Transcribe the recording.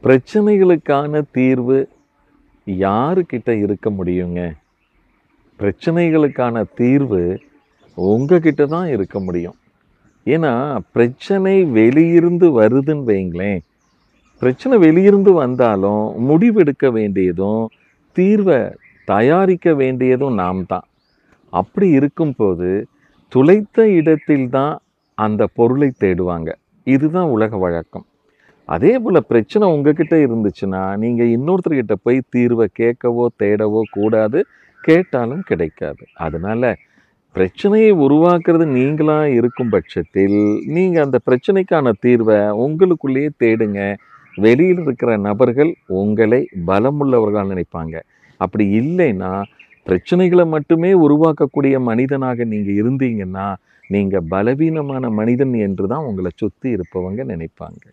பிரச்சனைகளுக்கான தீர்வு யாருக்கிட்ட இருக்க முடியுங்க? பிரச்சனைகளுக்கான தீர்வு உங்ககிட்ட தான் இருக்க முடியும். ஏன்னா, பிரச்சனை வெளியிருந்து வருதுன்னு வைங்களேன், பிரச்சனை வெளியிருந்து வந்தாலும் முடிவெடுக்க வேண்டியதும், தீர்வ தயாரிக்க வேண்டியதும் நாம் தான். அப்படி இருக்கும்போது, துளைத்த இடத்தில் தான் அந்த பொருளை தேடுவாங்க. இதுதான் உலக வழக்கம். அதேபோல பிரச்சனை உங்ககிட்ட இருந்துச்சுன்னா, நீங்க இன்னொருத்தர்கிட்ட போய் தீர்வ கேட்கவோ, தேடவோ கூடாது. கேட்டாலும் கிடைக்காது. அதனால பிரச்சனையை உருவாக்குறது நீங்களா இருக்கும் பட்சத்தில், நீங்க அந்த பிரச்சனைக்கான தீர்வ உங்களுக்குள்ளேயே தேடுங்க. வெளியில இருக்கிற நபர்கள் உங்களை பலமுள்ளவர்களா நினைப்பாங்க. அப்படி இல்லைன்னா, பிரச்சனைகள மட்டுமே உருவாக்கக்கூடிய மனிதனாக நீங்க இருந்தீங்கன்னா, நீங்க பலவீனமான மனிதன் என்று தான் உங்கள சுத்தி இருப்பவங்க நினைப்பாங்க.